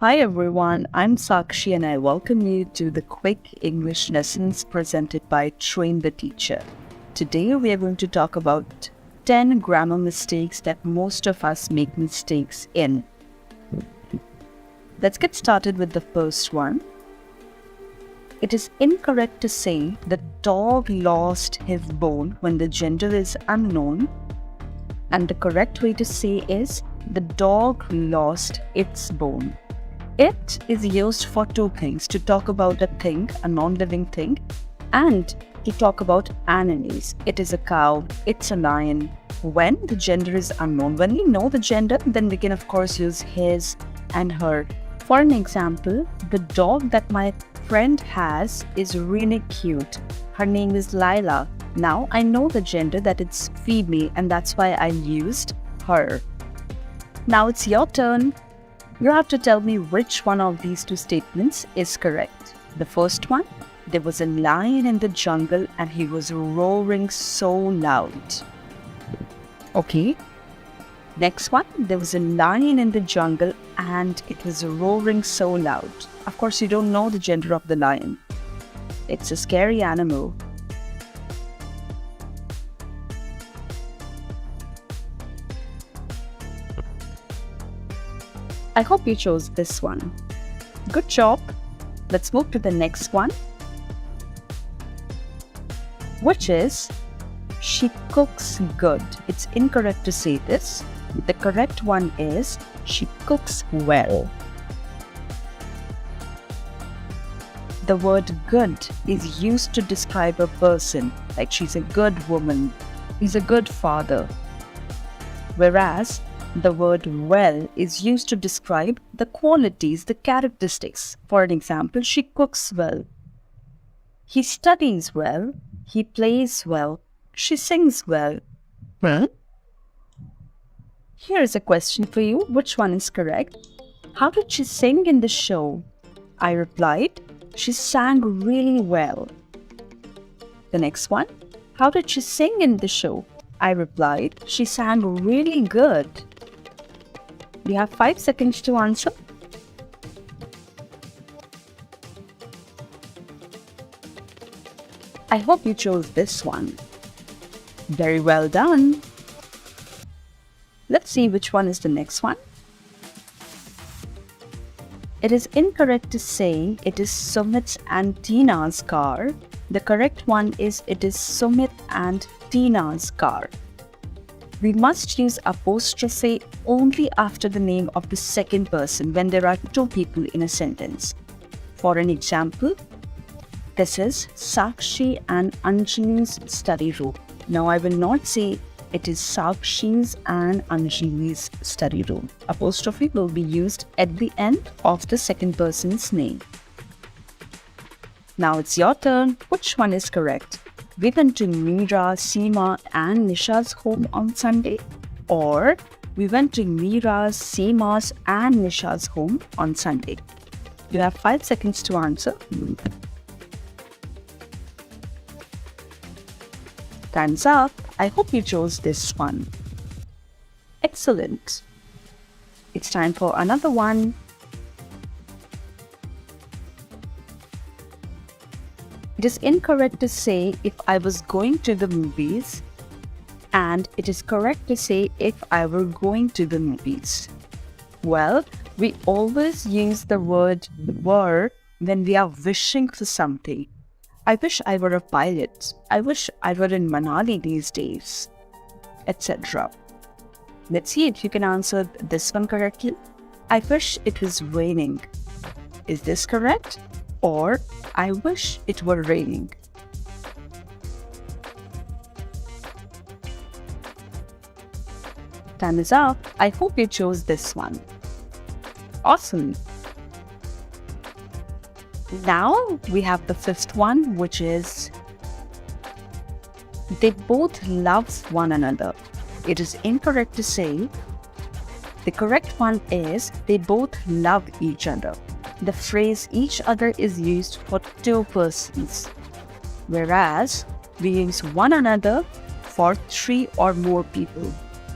Hi everyone, I'm Sakshi and I welcome you to the quick English lessons presented by Train the Teacher. Today we are going to talk about 10 grammar mistakes that most of us make mistakes in. Let's get started with the first one. It is incorrect to say the dog lost his bone when the gender is unknown, and the correct way to say is the dog lost its bone. It is used for two things: to talk about a thing, a non-living thing, and to talk about animals. It is a cow, it's a lion. When the gender is unknown, when we know the gender, then we can of course use his and her. For an example, the dog that my friend has is really cute. Her name is Lila. Now I know the gender, that it's female, and that's why I used her. Now it's your turn. You have to tell me which one of these two statements is correct. The first one, there was a lion in the jungle and he was roaring so loud. Okay. Next one, there was a lion in the jungle and it was roaring so loud. Of course, you don't know the gender of the lion. It's a scary animal. I hope you chose this one. Good job. Let's move to the next one, which is she cooks good. It's incorrect to say this. The correct one is she cooks well. The word good is used to describe a person, like she's a good woman, he's a good father. Whereas the word well is used to describe the qualities, the characteristics. For an example, she cooks well. He studies well. He plays well. She sings well. Here's a question for you. Which one is correct? How did she sing in the show? I replied, she sang really well. The next one. How did she sing in the show? I replied, she sang really good. You have 5 seconds to answer. I hope you chose this one. Very well done. Let's see which one is the next one. It is incorrect to say it is Sumit's and Tina's car. The correct one is it is Sumit and Tina's car. We must use apostrophe only after the name of the second person when there are two people in a sentence. For an example, this is Sakshi and Anjali's study room. Now I will not say it is Sakshi's and Anjali's study room. Apostrophe will be used at the end of the second person's name. Now it's your turn. Which one is correct? We went to Meera, Seema and Nisha's home on Sunday, or we went to Meera's, Seema's and Nisha's home on Sunday. You have 5 seconds to answer. Time's up. I hope you chose this one. Excellent. It's time for another one. It is incorrect to say if I was going to the movies, and it is correct to say if I were going to the movies. Well, we always use the word were when we are wishing for something. I wish I were a pilot. I wish I were in Manali these days, etc. Let's see if you can answer this one correctly. I wish it was raining. Is this correct? Or I wish it were raining. Time is up. I hope you chose this one. Awesome. Now we have the fifth one, which is they both love one another. It is incorrect to say. The correct one is they both love each other. The phrase each other is used for two persons, whereas we use one another for 3 or more people.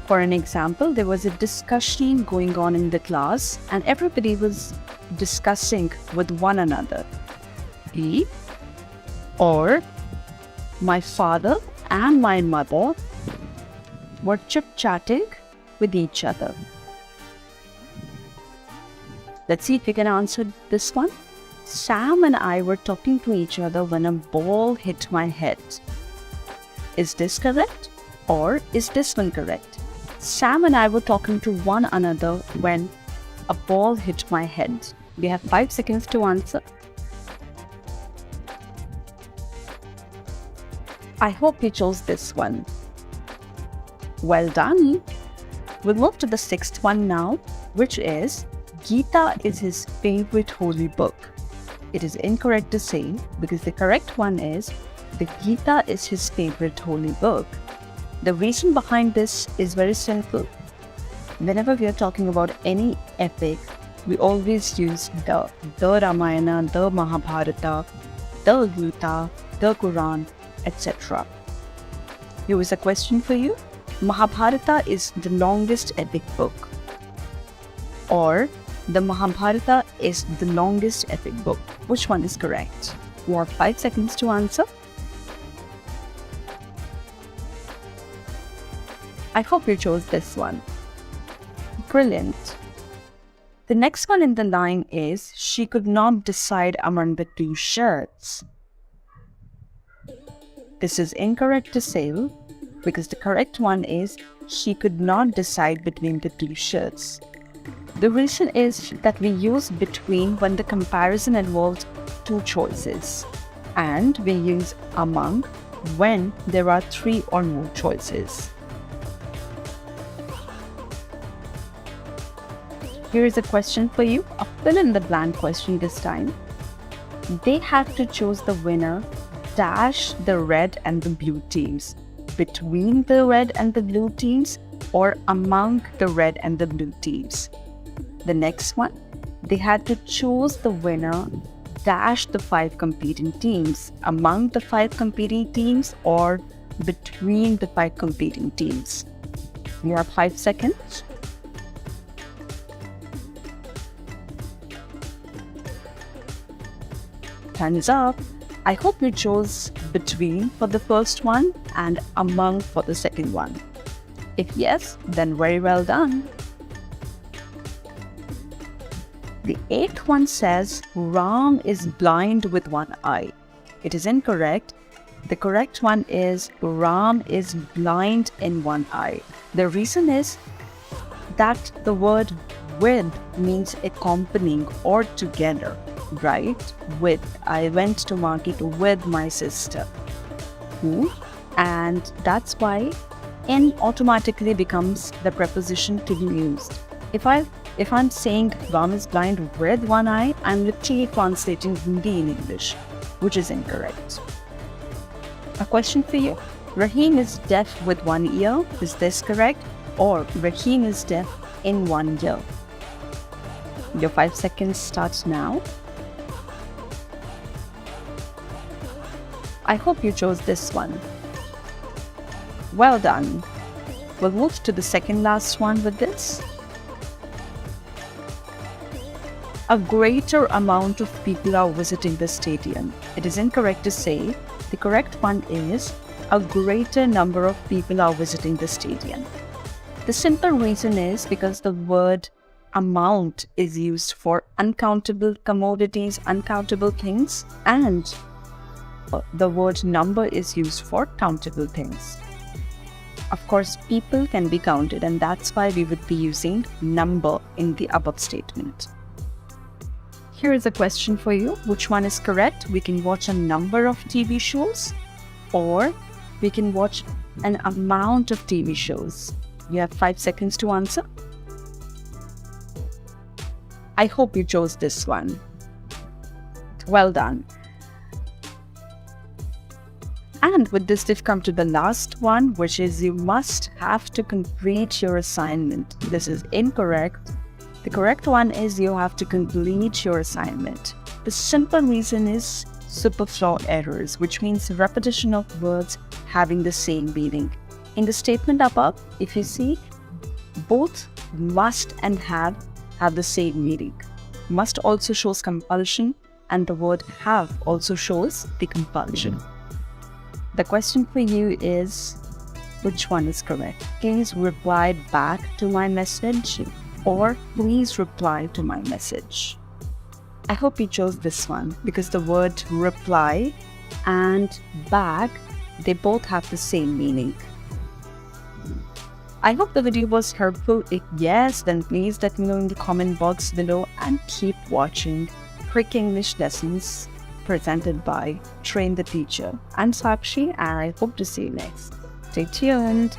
For an example, there was a discussion going on in the class and everybody was discussing with one another. E. Or my father and my mother were chit-chatting with each other. Let's see if you can answer this one. Sam and I were talking to each other when a ball hit my head. Is this correct or is this one correct? Sam and I were talking to one another when a ball hit my head. We have 5 seconds to answer. I hope you chose this one. Well done. We'll move to the sixth one now, which is Gita is his favorite holy book. It is incorrect to say because the correct one is the Gita is his favorite holy book. The reason behind this is very simple. Whenever we are talking about any epic, we always use the Ramayana, the Mahabharata, the Gita, the Quran, etc. Here is a question for you. Mahabharata is the longest epic book, or the Mahabharata is the longest epic book. Which one is correct? You have 5 seconds to answer. I hope you chose this one. Brilliant. The next one in the line is she could not decide among the two shirts. This is incorrect to say because the correct one is she could not decide between the two shirts. The reason is that we use between when the comparison involves two choices, and we use among when there are 3 or more choices. Here is a question for you, a fill-in-the-blank question this time. They had to choose the winner dash the red and the blue teams, between the red and the blue teams, or among the red and the blue teams. The next one, they had to choose the winner dash the 5 competing teams, among the 5 competing teams, or between the 5 competing teams. You have 5 seconds. Hands up. I hope you chose between for the first one and among for the second one. If yes, then very well done. The 8th one says Ram is blind with one eye. It is incorrect. The correct one is Ram is blind in one eye. The reason is that the word with means accompanying or together, right? With. I went to market with my sister. And that's why in automatically becomes the preposition to be used. If I'm saying Ram is blind with one eye, I'm literally translating Hindi in English, which is incorrect. A question for you. Rahim is deaf with one ear. Is this correct? Or Rahim is deaf in one ear? Your 5 seconds starts now. I hope you chose this one. Well done. We'll move to the second last one with this. A greater amount of people are visiting the stadium. It is incorrect to say. The correct one is a greater number of people are visiting the stadium. The simple reason is because the word amount is used for uncountable commodities, uncountable things, and the word number is used for countable things. Of course, people can be counted, and that's why we would be using number in the above statement. Here is a question for you. Which one is correct? We can watch a number of TV shows, or we can watch an amount of TV shows. You have 5 seconds to answer. I hope you chose this one. Well done. And with this, we've come to the last one, which is you must have to complete your assignment. This is incorrect. The correct one is you have to complete your assignment. The simple reason is superfluous errors, which means repetition of words having the same meaning. In the statement above, if you see, Both must and have the same meaning. Must also shows compulsion, and the word have also shows the compulsion. The question for you is, which one is correct? Please reply back to my message, or please reply to my message. I hope you chose this one because the word reply and back, they both have the same meaning. I hope the video was helpful. If yes, then please let me know in the comment box below and keep watching Quick English Lessons presented by Train the Teacher. I'm Sakshi and I hope to see you next. Stay tuned.